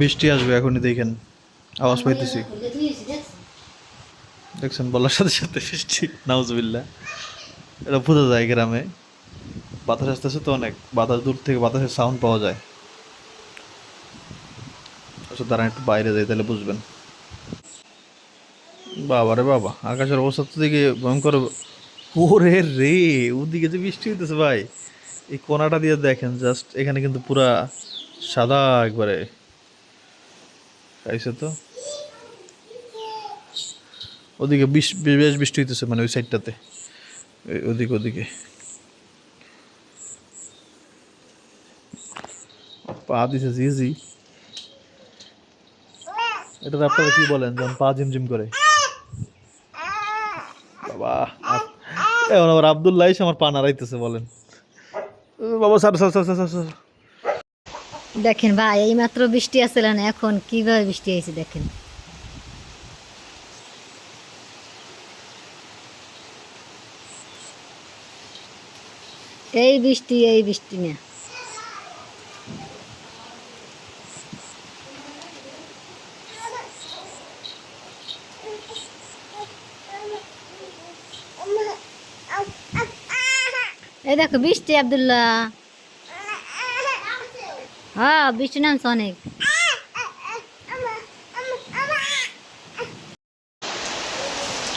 বৃষ্টি আসবে এখনই, দেখেন আওয়াজ পাইতেছি। দেখছেন বলার সাথে সাথে বৃষ্টি, নাউজুবিল্লাহ। এটা বোঝা যায় গ্রামে বাতাস আসতেছে তো, অনেক বাতাস, দূর থেকে বাতাসের সাউন্ড পাওয়া যায়। আচ্ছা দাঁড়ান একটু বাইরে যাই তাহলে বুঝবেন। বাবা রে বাবা, আকাশের অবস্থা তো দিকে ভয়ঙ্কর। ওরে রে, ওদিকে যে বৃষ্টি হইতেছে ভাই, এই কোনাটা দিয়ে দেখেন জাস্ট, এখানে কিন্তু পুরা সাদা একবারে খাইছে তো। ওদিকে বেশ বৃষ্টি হইতেছে, মানে ওই সাইডটাতে, ওদিকে ওদিকে। পা দিছে জি। এটা আপনারা কি বলেন যখন পা ঝিমঝিম করে? বাবা, এখন আবার আব্দুল্লাহ এসে আমার পা নাড়াইতেছে, বলেন। বাবা sir sir sir sir sir. দেখেন ভাই, এই মাত্র বৃষ্টি আসছিল না, এখন কিভাবে বৃষ্টি হয়েছে দেখেন। এই বৃষ্টি না। এই দেখো বৃষ্টি আব্দুল্লাহ। হ্যাঁ বৃষ্টি নামছে অনেক।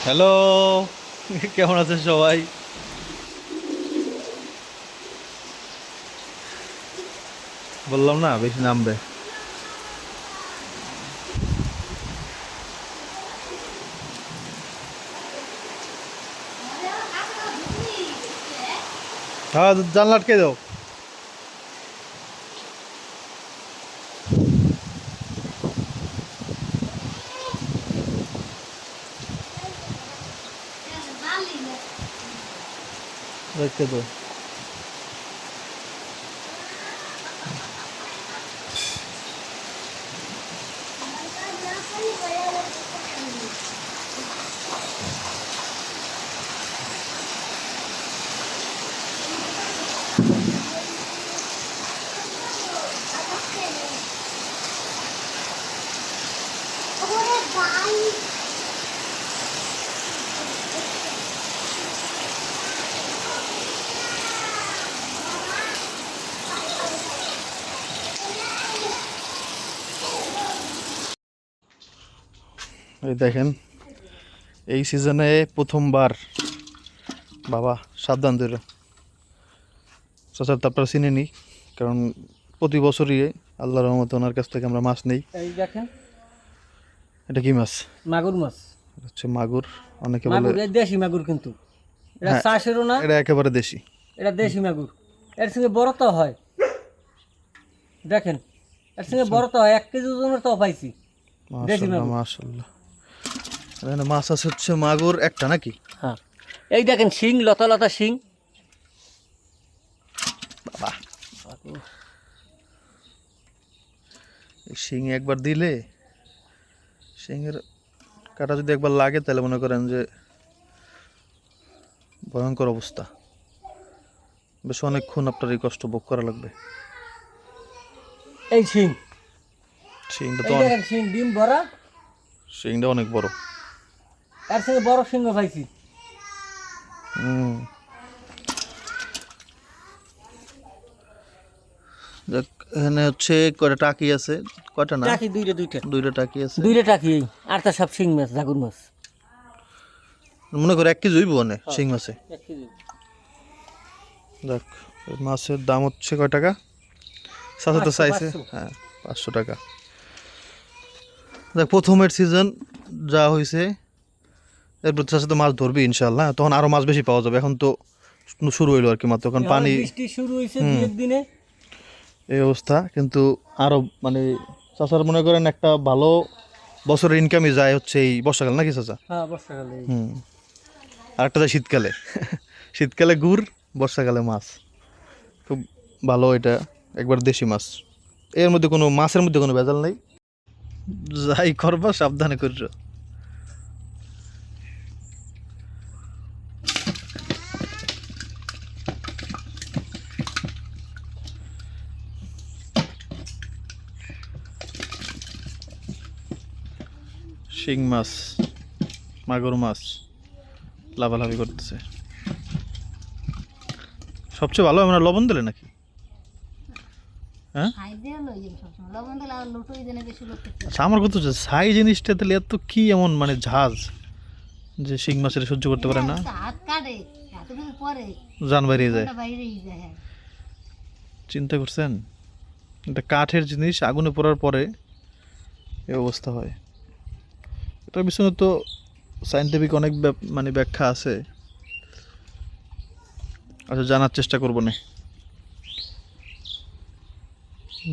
হ্যালো, কেমন আছেন সবাই? বললাম না বেশি নামবে। হ্যাঁ জানলা আটকে দাও। দেখতে তো। এই দেখেন, এই সিজনে প্রথমবার। বাবা সাবধান ধরো, চাচার তো আপনারা চিনে নি, কারণ প্রতি বছরই আল্লাহর রহমতে ওনার কাছ থেকে আমরা মাছ নেই। এই দেখেন, এটা কি মাছ? মাগুর মাছ। এটা হচ্ছে মাগুর, অনেকে বলে। মাগুর, এই দেশি মাগুর, কিন্তু এটা হ্যাঁ, চাষেরও না, এটা একেবারে দেশি। এটা দেশি মাগুর। এর সঙ্গে বড় তো হয়, দেখেন, এর সঙ্গে বড় তো হয়, 1 কেজি ওজনের তো পাইছি দেশি মাশাআল্লাহ মাগুর। মাশাআল্লাহ। এখানে মাছ আছে হচ্ছে মাগুর একটা নাকি? হ্যাঁ, এই দেখেন শিং, লতা লতা শিং। বাবা, এই শিং একবার দিলে, শিংয়ের কাটা যদি একবার লাগে তাহলে মনে করেন যে ভয়ঙ্কর অবস্থা। বেশ অনেকক্ষণ আপনার এই কষ্ট ভোগ করা লাগবে। এই শিং, শিংটা এই তো অনেক, দেখেন শিং, ডিম ভরা। শিংটা অনেক বড়। এর সঙ্গে বড় শিং পাইছি। হুম, যাক, এখানে হচ্ছে কয়টা টাকি আছে? কয়টা না, টাকি দুইটা, দুইটা টাকি আছে। দুইটা টাকি। এই আর তা সব শিং মাছ, জাগুর মাছ। মনে করে 1 কেজি হইব না শিং মাছে। 1 কেজি। দেখ, মাছের দাম হচ্ছে কয় টাকা? চাচা তো 500, চাইছে, 500। হ্যাঁ 500 টাকা। দেখ প্রথমের সিজন যা হয়েছে, এরপর চাচা তো মাছ ধরবি ইনশাল্লাহ, তখন আরো মাছ বেশি পাওয়া যাবে। এখন তো শুরু হইলো আর কি মাত্র, কারণ এখন পানি বৃষ্টি শুরু হয়েছে 2 দিনে। এই অবস্থা। কিন্তু আরো মানে চাচার মনে করেন একটা ভালো বছরের ইনকামই যায় হচ্ছে এই বর্ষাকাল, নাকি চাচা? হ্যাঁ, বর্ষাকালে। হুম, আর একটা যায় শীতকালে। শীতকালে গুড়, বর্ষাকালে মাছ। খুব ভালো এটা, একবার দেশি মাছ। এর মধ্যে কোনো মাছের মধ্যে কোনো ভেজাল নেই। যাই করবা সাবধানে করিও। শিং মাছ, মাগুর মাছ লাভালাভি করতেছে। সবচেয়ে ভালো আমরা লবণ দিলে নাকি? হ্যাঁ আচ্ছা, আমার কথা হচ্ছে ছাই জিনিসটা তাহলে এত কি এমন মানে ঝাঁজ যে শিং মাছের সহ্য করতে পারে না, জান বাইরে যায়। চিন্তা করছেন, এটা কাঠের জিনিস, আগুনে পড়ার পরে এই অবস্থা হয়। এটার পিছনে তো সায়েন্টিফিক অনেক মানে ব্যাখ্যা আছে। আচ্ছা, জানার চেষ্টা করবো না।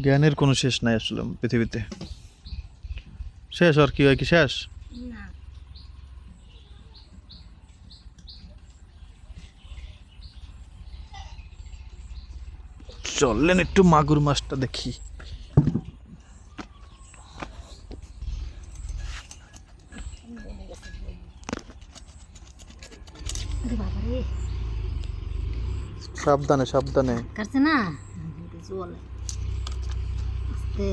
জ্ঞানের কোনো শেষ নাই আসলে পৃথিবীতে। শেষ আর কি হয়, কি শেষ? চললেন একটু মাগুর মাছটা দেখি। সাবধানে সাবধানে। কাটছে না জল আস্তে,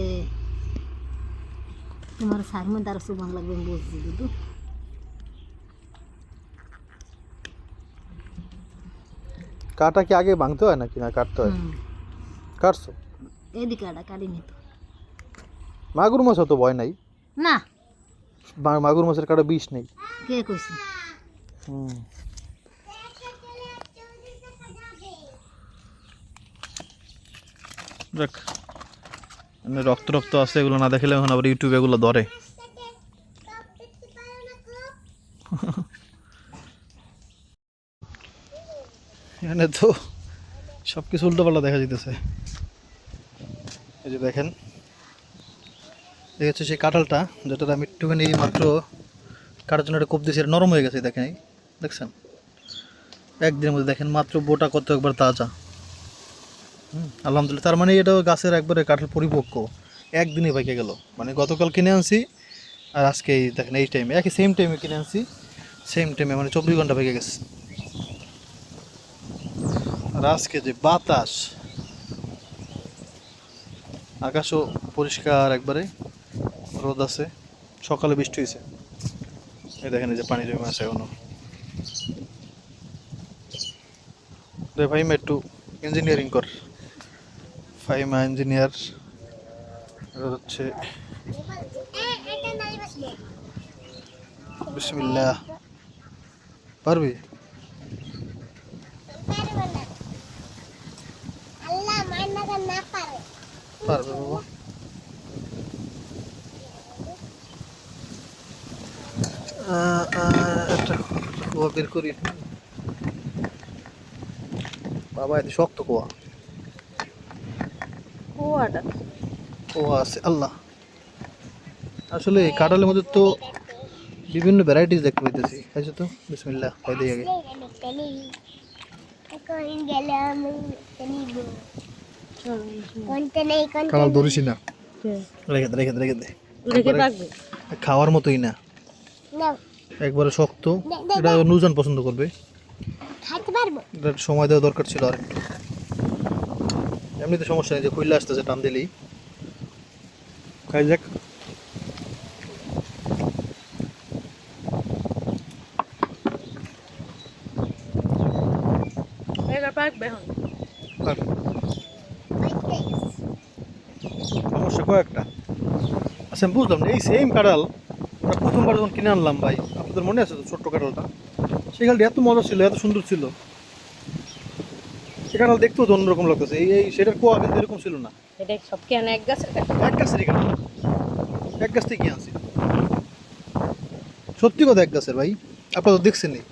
তোমার সার মধ্যে আরো সুবান লাগবে আমি বুঝছি দুধু। কাটা কি আগে ভাঙতে হয় নাকি না কাটতে হয়? কাটছো? এদিকে কাটা কাটিনি তো। মাগুর মাছ তো ভয় নাই না, মাগুর মাছের কাটা বিষ নেই। কে কইছে? দেখ রক্ত রক্ত আছে, এগুলো না দেখলে এখন আবার ইউটিউবে এগুলো ধরে। এখানে তো সব কিছু উল্টোপাল্টা দেখা যেতেছে। এই যে দেখেন, এই হচ্ছে সেই কাঁঠালটা যেটা আমি একটুখানি মাত্র কাটার জন্য একটা কোপ দিয়েছি, নরম হয়ে গেছে। দেখেন, দেখছেন একদিনের মধ্যে, দেখেন মাত্র বোটা কত একবার তাজা। আলহামদুলিল্লাহ। তার মানে এটা গাছের একবারে কাঁঠাল পরিপক্ক, একদিনে পাইকে গেল। মানে গতকাল কিনে আনছি আর আজকে দেখেন এই টাইমে, একই সেম টাইমে কিনে আনছি, সেম টাইমে মানে 24 ঘন্টা পেকে গেছে। আর আজকে যে বাতাস, আকাশও পরিষ্কার, একবারে রোদ আছে, সকালে বৃষ্টি হয়েছে। এই দেখেন এই যে পানি জমে আছে এখনো। রে ভাই একটু ইঞ্জিনিয়ারিং কর, ফাইমা ইঞ্জিনিয়ার হচ্ছে। বিসমিল্লাহ, পারবি? পারবে বাবা। একটা কুয়া বের করি বাবা, এত শক্ত কুয়া। কুয়া আছে আল্লাহ। আসলে এই কাঁঠালের মধ্যে তো বিভিন্ন ভ্যারাইটিস দেখতে পাইতেছি। খাইছো তো? বিসমিল্লাহ, খাই দিই আগে। কাঁঠাল ধরিস না, রেখে দে রেখে দে রেখে দে। খাওয়ার মতোই না, একবারে শক্ত। এটা নুজান পছন্দ করবে, এটা সময় দেওয়া দরকার ছিল আর একটু। এমনিতে সমস্যা নেই, যে খুললে আসতেছে টান দিলেই। খাই যাক। সমস্যা কয়েকটা। আচ্ছা, আমি বুঝলাম না, এই সেম কাঁঠাল আমরা প্রথমবার যখন কিনে আনলাম ভাই, আপনাদের মনে আছে তো ছোট্ট কাঁঠালটা? সেই কাঁঠালটা এত মজা ছিল, এত সুন্দর ছিল। সে কাঁঠাল দেখতেও তো অন্যরকম লাগতেছে। এই সেটার কোয়া কিন্তু এরকম ছিল না। এটা সব কি এক গাছের এক গাছেরই কাঁঠাল, এক গাছ থেকে আনছি। সত্যি কথা, এক গাছের ভাই, আপনারা তো দেখছেনই।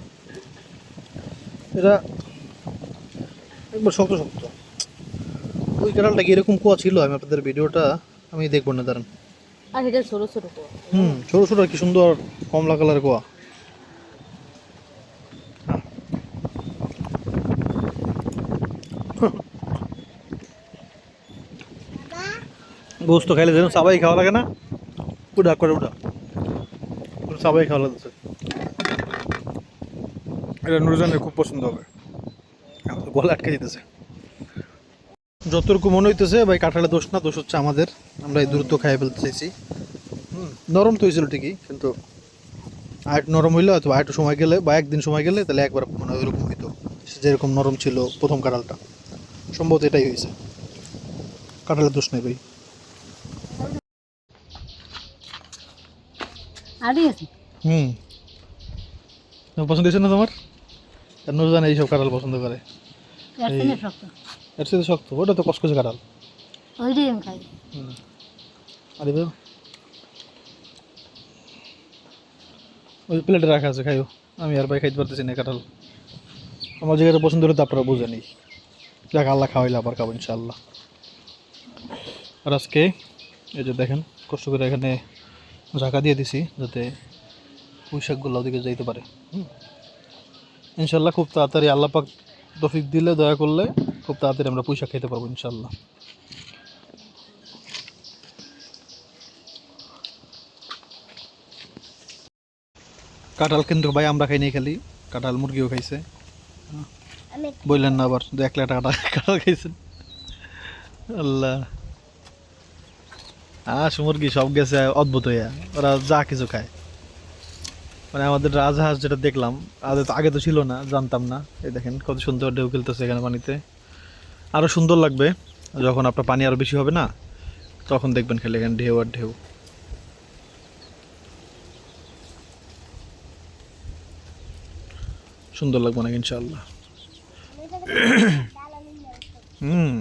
এটা একবার শক্ত শক্ত। ওই কাঁঠালটা কি এরকম কোয়া ছিল? আমি আপনাদের ভিডিওটা আমি দেখবো না, দাঁড়ান। আর এটা ছোট ছোট ছোট ছোট কি সুন্দর কমলা কালার কোয়া। গোস্ত খাইলে যেন সবাই খাওয়া লাগে না, উঠা করে উঠা সবাই খাওয়া লাগছে। এটা নুরজানের খুব পছন্দ হবে, গলা আটকে যেতেছে। যতটুকু মনে হইতেছে ভাই কাঁঠালের দোষ না, দোষ হচ্ছে আমাদের, আমরা এই দ্রুত খাইয়ে ফেলতে চাইছি। নরম তো হয়েছিল ঠিকই, কিন্তু আর একটু নরম হইলে অথবা একটু সময় গেলে বা একদিন সময় গেলে তাহলে একবার মনে হয় ওইরকম হইতো, যেরকম নরম ছিল প্রথম কাঁঠালটা। সম্ভবত এটাই হয়েছে, কাঁঠালের দোষ নেই ভাই। আরই আছে হুম, পছন্দ হয়েছে না তোমার? আর নুরজান এইসব কাঁঠাল পছন্দ করে। এর থেকে শক্ত এর সাথে শক্ত, ওটা তো কসকসে কাঁঠাল। ওইটাই আমি খাই। আরে ভাই ওই প্লেটে রাখা আছে, খাইও। আমি আর ভাই খাইতে পারতেছি না কাঁঠাল। আমার যেটা পছন্দ হলে তো আপনারা বুঝে নেই। যাক, আল্লাহ খাওয়াইলে আবার খাবো ইনশাআল্লাহ। আর আজকে এই যে দেখেন কষ্ট করে এখানে ঢাকা দিয়ে দিছি যাতে পুঁই শাকগুলো ওদিকে যাইতে পারে। ইনশাল্লাহ খুব তাড়াতাড়ি আল্লাহ পাক তৌফিক দিলে, দয়া করলে খুব তাড়াতাড়ি আমরা পুঁই শাক খেতে পারবো ইনশাল্লাহ। কাঁঠাল কিন্তু ভাই আমরা খাই নাই, খালি কাঁঠাল মুরগিও খাইছে। বললেন না আবার 1 লাখ টাকা কাঁঠাল খাইছেন। আল্লাহ, হাঁস মুরগি সব গেছে অদ্ভুত হইয়া, ওরা যা কিছু খায়। মানে আমাদের রাজহাঁস যেটা দেখলাম, আগে তো ছিল না, জানতাম না। এই দেখেন কত সুন্দর ঢেউ খেলতেছে এখানে পানিতে। আরও সুন্দর লাগবে যখন আপনার পানি আরও বেশি হবে না, তখন দেখবেন খেলে এখানে ঢেউ আর ঢেউ। সুন্দর লাগবে না ইনশাআল্লাহ। হুম,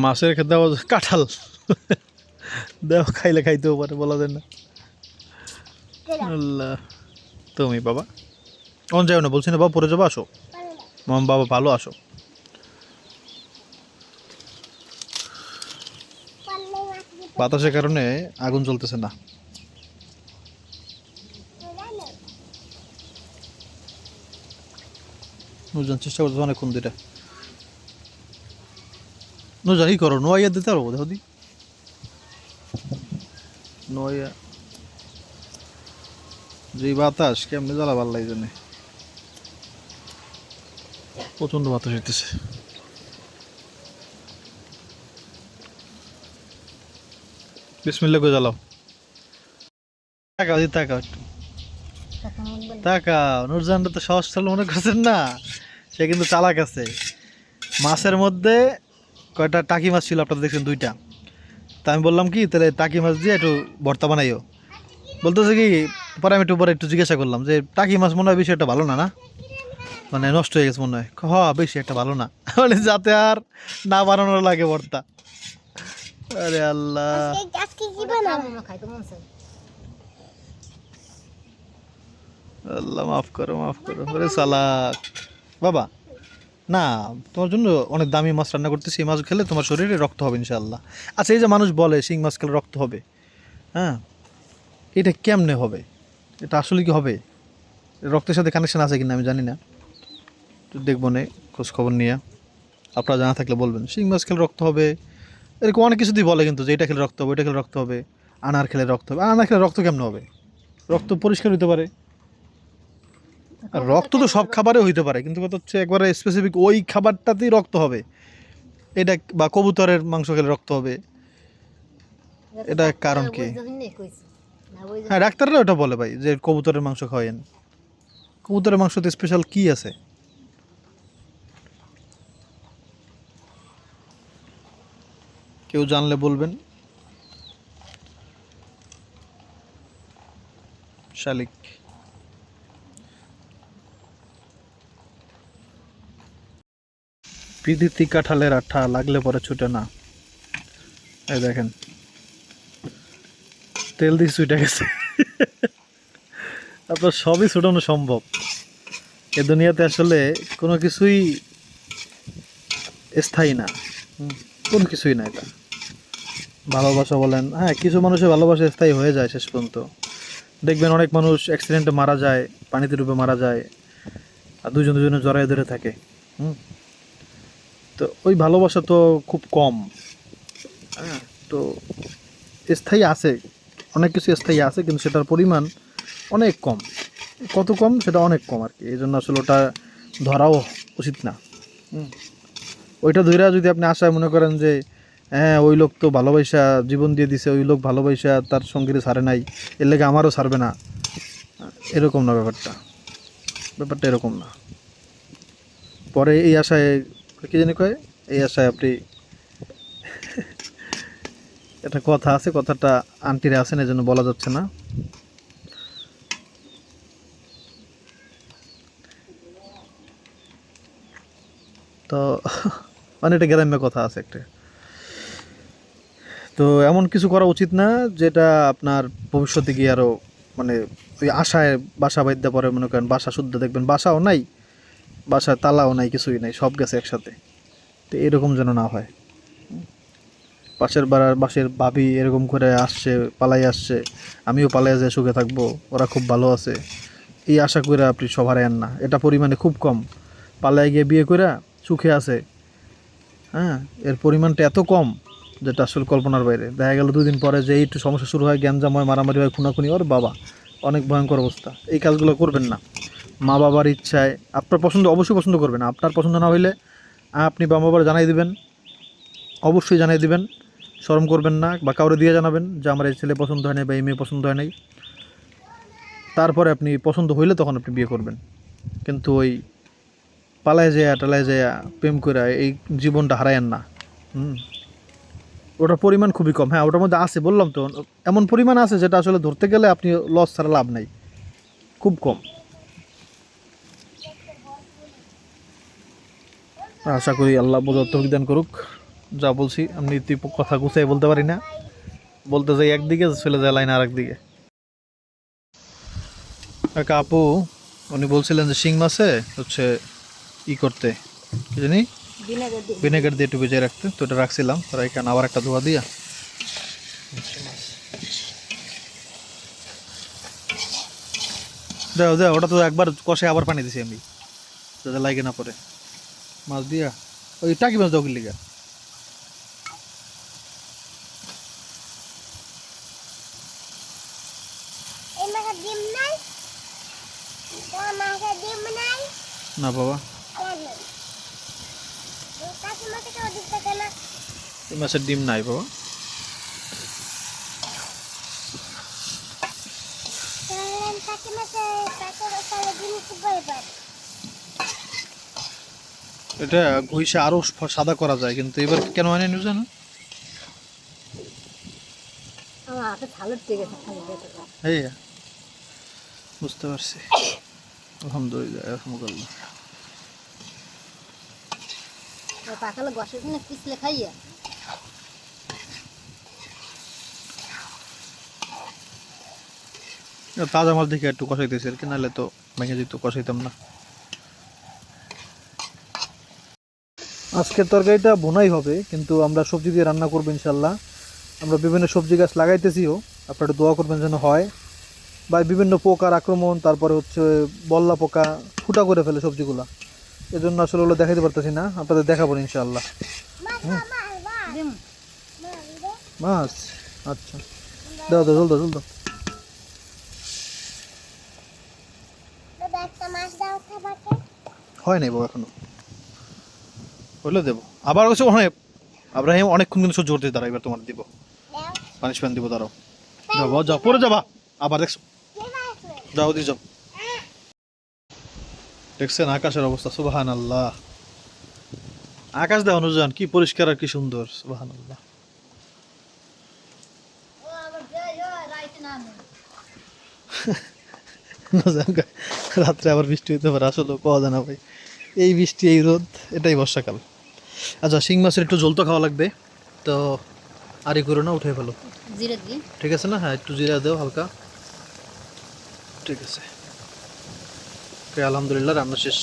মাছের খেতে কাঁঠাল দেও, খাইলে খাইতেও পারে, বলা যায় না। আল্লাহ, তুমি বাবা অন যাও না, বলছি না বাবা, পরে যাবো, আসো মাম বাবা, ভালো আসো। বাতাসের কারণে আগুন জ্বলতেছে না। নুরজান চেষ্টা করতেছে অনেকক্ষণ দুইটা। নুরজান ই করো, নোয়াইয়া দিতে পারবো দেখো দি, নোয়াইয়া যে বাতাস কেমনি জ্বালা ভাল লাগে জানে, প্রচন্ড বাতাস হইতেছে। বিসমিল্লাহ করে জ্বালাও। তাকাও দি, তাকাও একটু তাকাও। নুরজানটা তো সহজ সরল মনে করছেন না, সে কিন্তু চালাক আছে। মাছের মধ্যে কয়টা টাকি মাছ ছিল আপনারা দেখছেন, 2টা। তা আমি বললাম কি তাহলে টাকি মাছ দিয়ে একটু ভর্তা বানাইও। বলতেছে কি, পরে আমি একটু জিজ্ঞাসা করলাম যে টাকি মাছ মনে হয় বেশি একটা ভালো না, না মানে নষ্ট হয়ে গেছে মনে হয়। বেশি একটা ভালো না, মানে যাতে আর না বানানোর লাগে ভর্তা। আরে আল্লাহ, আল্লাহ মাফ করো, মাফ করো। ওরে চালাক বাবা, না তোমার জন্য অনেক দামি মাছ রান্না করতেছি। এই মাছ খেলে তোমার শরীরে রক্ত হবে ইনশাআল্লাহ। আচ্ছা, এই যে মানুষ বলে শিং মাছ খেলে রক্ত হবে, হ্যাঁ, এটা কেমনে হবে? এটা আসলে কি হবে? রক্তের সাথে কানেকশন আছে কিনা আমি জানি না, তো দেখবো না, খোঁজ খবর নিয়ে। আপনারা জানা থাকলে বলবেন। শিং মাছ খেলে রক্ত হবে এরকম অনেক কিছুতেই বলে, কিন্তু যে এটা খেলে রক্ত হবে, ওইটা খেলে রক্ত হবে, আনার খেলে রক্ত হবে। আনার খেলে রক্ত কেমন হবে? রক্ত পরিষ্কার হতে পারে, আর রক্ত তো সব খাবারে হইতে পারে, কিন্তু কথা হচ্ছে একবারে স্পেসিফিক ওই খাবারটাতেই রক্ত হবে এটা, বা কবুতরের মাংস খেলে রক্ত হবে, এটা কারণ কি? হ্যাঁ, ডাক্তাররা ওটা বলে ভাই যে কবুতরের মাংস খাওয়াইন। কবুতরের মাংসতে স্পেশাল কি আছে? কেউ জানলে বলবেন। শালিক, বিদেশি কাঁঠালের আঠা লাগলে পরে ছুটে না। এই দেখেন তেল দিয়ে ছুটে গেছে। আপনার সবই ছুটানো সম্ভব এ দুনিয়াতে, আসলে কোনো কিছুই স্থায়ী না, কোনো কিছুই না। এটা ভালোবাসা বলেন, হ্যাঁ কিছু মানুষের ভালোবাসা স্থায়ী হয়ে যায় শেষ পর্যন্ত। দেখবেন অনেক মানুষ অ্যাক্সিডেন্টে মারা যায়, পানিতে ডুবে মারা যায়, আর দুজনে জড়ায় ধরে থাকে। তো ওই ভালোবাসা তো খুব কম। হ্যাঁ, তো স্থায়ী আছে, অনেক কিছু স্থায়ী আছে, কিন্তু সেটার পরিমাণ অনেক কম। কত কম? সেটা অনেক কম আর কি। এই জন্য আসলে ওটা ধরাও উচিত না। ওইটা ধরে যদি আপনি আশায় মনে করেন যে হ্যাঁ ওই লোক তো ভালোবাসা জীবন দিয়ে দিছে, ওই লোক ভালোবাসা তার সঙ্গীরে ছাড়ে নাই, এর লেগে আমারও ছাড়বে না, এরকম না ব্যাপারটা। ব্যাপারটা এরকম না। পরে এই আশায় কি জানি কয়, এই আশায় আপনি একটা কথা আছে, কথাটা আন্টিরা আছেন এই জন্য বলা যাচ্ছে না। তো মানে এটা গ্রাম্য কথা আছে একটা। তো এমন কিছু করা উচিত না যেটা আপনার ভবিষ্যতে গিয়ে আরও মানে ওই আশায় বাসা বাঁধতে পরে মনে করেন বাসা শুদ্ধ দেখবেন বাসাও নাই, বাসায় তালাও নাই, কিছুই নাই, সব গেছে একসাথে। তো এরকম যেন না হয়। বাসের ভাবি এরকম করে আসছে, পালাই আসছে, আমিও পালাই যেয়ে সুখে থাকবো, ওরা খুব ভালো আছে, এই আশা করে আপনি সবার আন না, এটা পরিমাণে খুব কম। পালাই গিয়ে বিয়ে করে সুখে আছে, হ্যাঁ, এর পরিমাণটা এত কম যেটা আসলে কল্পনার বাইরে। দেখা গেল 2 দিন পরে যে একটু সমস্যা শুরু হয়, গ্যাঞ্জাম হয়, মারামারি হয়, খুনাখুনি, ওর বাবা অনেক ভয়ঙ্কর অবস্থা। এই কাজগুলো করবেন না। মা বাবার ইচ্ছায় আপনার পছন্দ অবশ্যই পছন্দ করবেন, আপনার পছন্দ না হইলে আপনি মা বাবার জানাই দিবেন, অবশ্যই জানাই দিবেন, শরম করবেন না, বা কাউরে দিয়ে জানাবেন যে আমার এই ছেলে পছন্দ হয় নাই বা এই মেয়ে পছন্দ হয় নাই। তারপরে আপনি পছন্দ হইলে তখন আপনি বিয়ে করবেন। কিন্তু ওই পালায় যায় টালায় যায় প্রেম করে এই জীবনটা হারায়েন না। ওটার পরিমাণ খুবই কম। হ্যাঁ ওটার মধ্যে আছে, বললাম তো, এমন পরিমাণ আছে যেটা আসলে ধরতে গেলে আপনি লস ছাড়া লাভ নাই, খুব কম। আশা করি আল্লাহ বোঝার তৌফিক দান করুক। যা বলছি আমি কথা গুছাই বলতে পারি না, বলতে যাই একদিকে চলে যায় লাইন আর একদিকে। এক আপু উনি বলছিলেন যে শিং মাছে হচ্ছে ই করতে, কি জানি ভিনেগার দিয়ে একটু ভিজিয়ে রাখতে, তো এটা রাখছিলাম, তারা এখানে আবার একটা ধোয়া দিয়া দাও দাও, ওটা তো একবার কষে আবার পানি দিছি আমি যাতে লাগে না পরে মাছ দিয়া। ওই টাকি মাছ দাও কি লিগা? না বাবা, এই মাছের ডিম নাই বাবা। এটা ঘুইসে আরো সাদা করা যায়, কিন্তু এবার কেন হয় না জানো? এই বুঝতে পারছি, আলহামদুলিল্লাহ আলহামদুলিল্লাহ। তাজা মাছ দেখে একটু কষাইতেছি আর কি, নাহলে তো ভেঙে যেত, কষাইতাম না। আজকের তরকারিটা বোনাই হবে, কিন্তু আমরা সবজি দিয়ে রান্না করবো ইনশাল্লাহ। আমরা বিভিন্ন সবজি গাছ লাগাইতেছিও, আপনারা দোয়া করবেন যেন হয়। বা বিভিন্ন পোকার আক্রমণ, তারপরে হচ্ছে বল্লা পোকা ফুটা করে ফেলে সবজিগুলা, এজন্য আসলে ওগুলো দেখাইতে পারতেছি না, আপনাদের দেখাবো ইনশাআল্লাহ। মাছ আচ্ছা দাও দাও, জল দাও জল দাও। হয় নাই বাবা এখনো, হইলে দেবো আবার। হচ্ছে অনেক আব্রাহিম অনেকক্ষণ কিন্তু সহ্য করতে, দাঁড়া এবার তোমার দিব পানিশমেন্ট দিব, দাঁড়াও যাও যাও পরে যাবা আবার, দেখছো যাও দিয়ে যাও। দেখছেন আকাশের অবস্থা, সুবহান আল্লাহ, আকাশ দেখো নুজান কি পরিষ্কার আর কি সুন্দর, সুবহান আল্লাহ। রাত্রে আবার বৃষ্টি হইতে পারে, আসলে পাওয়া যায় না ভাই, এই বৃষ্টি এই রোদ, এটাই বর্ষাকাল। আচ্ছা শিং মাছের একটু জল তো খাওয়া লাগবে, তো আরই করো না, উঠে ফেলো, ঠিক আছে না? হ্যাঁ একটু জিরা দাও হালকা, ঠিক আছে। আলহামদুলিল্লাহ রান্না শেষ।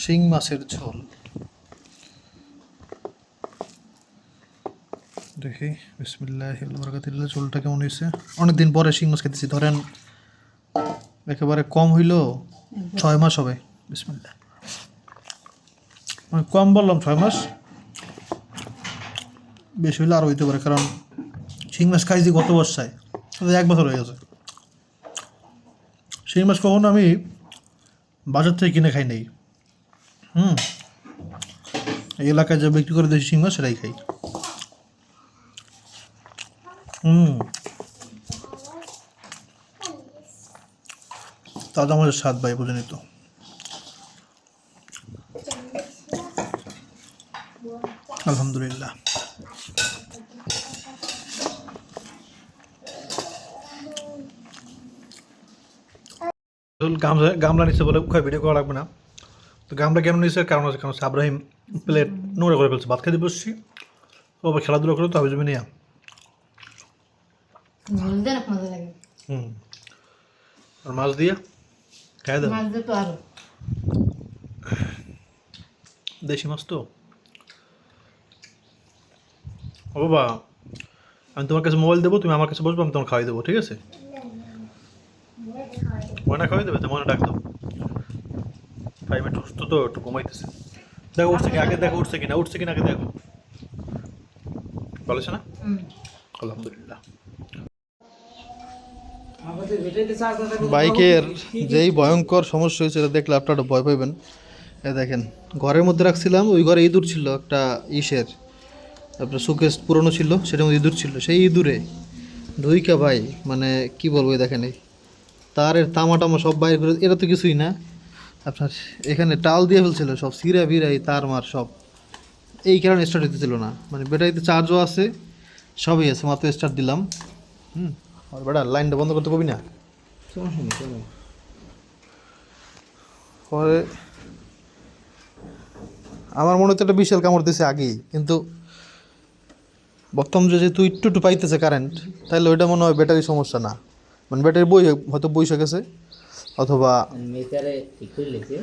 শিং মাছের ঝোল দেখি, বিসমিল্লাহির বারাকাতুল্লাহ। ঝোলটা কেমন হয়েছে? অনেকদিন পরে শিং মাছ খেতেছি, ধরেন একেবারে কম হইলো 6 মাস হবে। বিসমিল্লাহ, মানে কম বললাম 6 মাস, বেশি হইলে আরও হইতে পারে, কারণ শিং মাছ খাইছি গত বর্ষায়, 1 বছর হয়ে গেছে। শিং মাছ কখনো আমি বাজার থেকে কিনে খাই নাই। এই এলাকায় যা বিক্রি করে দেশি শিং মাছ সেটাই খাই। তাজা মাছের স্বাদ ভাই বুঝে নিত। আলহামদুলিল্লাহ। গামলা নিচ্ছে বলে ভিডিও করা লাগবে না। তো গামলা কেন নিচ্ছে কারণ আছে, কারণ আব্রাহিম প্লেট নোংরা করে ফেলছে, ভাত খেতে বসছি, ও আবার খেলাধুলা করে তো হবে জমি নিয়ে। আর মাছ দিয়ে খাই দেবো, দেশি মাছ তো। ও বাবা, আমি তোমার কাছে মোবাইল দেবো, তুমি আমার কাছে বসবো, আমি তোমার খাওয়াই দেবো, ঠিক আছে? ময়না খাওয়াই দেবে তো? ময়না ডাক দাও, 5 মিনিট সুস্থ তো, একটু ঘুমাইতেছে। দেখো উঠছে কি, আগে দেখো উঠছে কিনা, উঠছে কিনা আগে দেখো। বলেছে না? আলহামদুলিল্লাহ। বাইকের যেই ভয়ঙ্কর সমস্যা হয়েছে এটা দেখলে আপনারা ভয় পাইবেন। এ দেখেন, ঘরের মধ্যে রাখছিলাম, ওই ঘরে ইঁদুর ছিল একটা ইসের, তারপরে সুকেস পুরনো ছিল, সেটার মধ্যে ইঁদুর ছিল। সেই ইঁদুরে ধুইকা ভাই মানে কি বলবো, এই দেখেন এই তারের তামা টামা সব বাইরে করে, এটা তো কিছুই না আপনার, এখানে টাল দিয়ে ফেলছিল সব, সিরা বিরা এই তার মার সব। এই কারণে স্টার্ট হতেছিল না, মানে ব্যাটারিতে চার্জও আছে, সবই আছে, মাত্র স্টার্ট দিলাম। আর বেটা লাইনটা বন্ধ করতে কবি না। পরে আমার মনে হচ্ছে একটা বিশাল কামড় দিয়েছে আগেই, কিন্তু বর্তমান যেহেতু একটু পাইতেছে কারেন্ট, তাহলে ওইটা মনে হয় ব্যাটারি সমস্যা না, মানে ব্যাটারি হয়তো বইসে গেছে, অথবা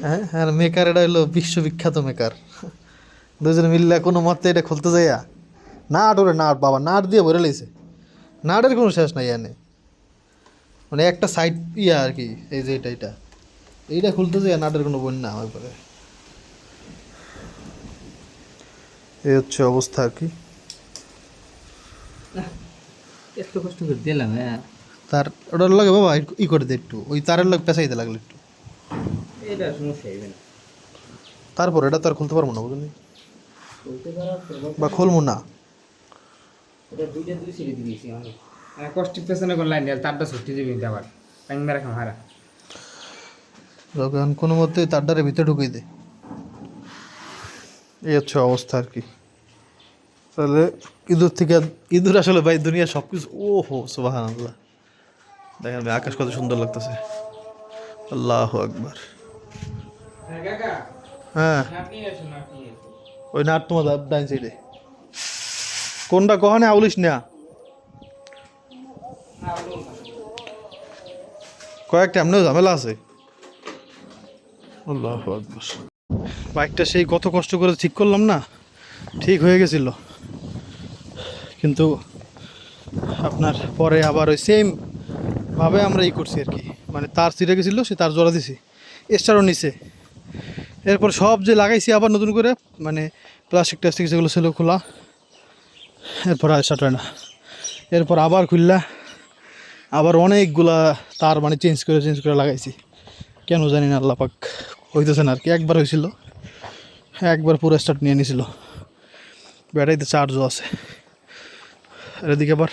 হ্যাঁ হ্যাঁ মেকার, এটা হলো বিশ্ববিখ্যাত মেকার। দুজনে মিললে কোনো মতে এটা খুলতে যাইয়া নাট ওরে নাট, বাবা নাট দিয়ে ভরে লেগেছে, নাটের কোনো শেষ নাই এনে, মানে একটা সাইড ইয়া আর কি, এই যে এইটা এইটা খুলতে যাইয়া নাটের কোনো বই না আমার পরে। এই হচ্ছে অবস্থা আর কি। এত কষ্ট করে দিলাম, হ্যাঁ তার ওটার লাগে বাবা ই করে দে একটু, ওই তারের লাগে পেঁচাইতে লাগলো একটু, এটা সমস্যা হইবে না। তারপর এটা তো আর খুলতে পারবো না বুঝলি, বা খুলবো না। এটা দুইটা দুই সিঁড়ি দিয়েছি আমি, কষ্ট পেছনে কোন লাইন তারটা ছুটি দিবি আবার টাইম রাখা হারা, যখন কোনো মতে তারটারে ভিতরে ঢুকিয়ে দে। এই হচ্ছে অবস্থা আর কি। তাহলে ইঁদুর থেকে, ইঁদুর আসলে ভাই দুনিয়া সব কিছু, ও হো সুবহানাল্লাহ, দেখেন ভাই আকাশ কত সুন্দর লাগতেছে, আল্লাহু আকবার। হ্যাঁ ওই নাট তোমার ডাইন সাইডে, কোনটা কখনে আউলিস না, কয়েকটা এমনিও ঝামেলা আছে। আল্লাহু আকবার। বাইকটা সেই কত কষ্ট করে ঠিক করলাম না, ঠিক হয়ে গেছিল, কিন্তু আপনার পরে আবার ওই সেম ভাবে আমরা ই করছি আর কি, মানে তার ছিঁড়ে গেছিলো, সে তার জোড়া দিছি, স্টারও নিচে, এরপর সব যে লাগাইছি আবার নতুন করে, মানে প্লাস্টিক টাস্টিক যেগুলো ছিল খোলা, এরপর আর স্টার্ট হয় না, এরপর আবার খুললা, আবার অনেকগুলা তার মানে চেঞ্জ করে লাগাইছি, কেন জানি না, আল্লাহ পাক হইতেছে না আর কি। একবার হয়েছিল, একবার পুরো স্টার্ট নিয়ে নিয়েছিল, ব্যাটারিতে চার্জও আছে। আর এদিকে আবার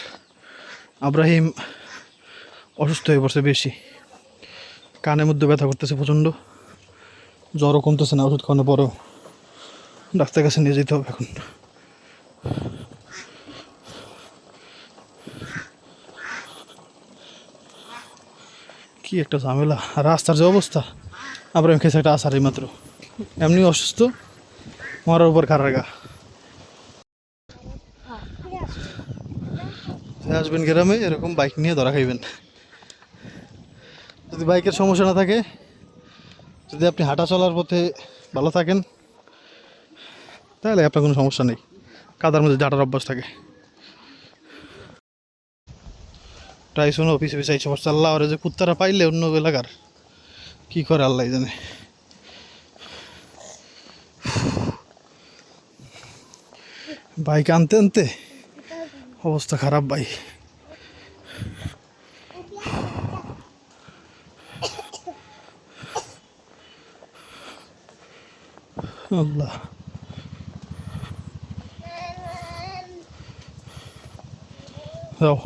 আব্রাহিম অসুস্থ হয়ে পড়ছে বেশি, কানের মধ্যে ব্যথা করতেছে প্রচণ্ড, জ্বরও কমতেছে না, ওষুধ খাওয়ানোর পরেও ডাক্তার কাছে নিয়ে যেতে হবে এখন। কি একটা ঝামেলা, আর রাস্তার যে অবস্থা, আব্রাহিম খেয়েছে একটা আসার এই মাত্র, এমনি অসুস্থ, মরার উপর খারাগা। আসবেন গ্রামে এরকম বাইক নিয়ে ধরা খাইবেন, যদি বাইকের সমস্যা না থাকে, যদি আপনি হাঁটা চলার পথে ভালো থাকেন, তাহলে আপনার কোনো সমস্যা নেই, কাদার মধ্যে হাঁটার অভ্যাস থাকে। টাইসন অফিসে পিছিয়ে সমস্যা, আল্লাহ ওরা যে কুত্তারা পাইলে অন্য এলাকার কী করে আল্লাহ জানে। বাইক আনতে আনতে অবস্থা খারাপ ভাই। আল্লাহ, যাও।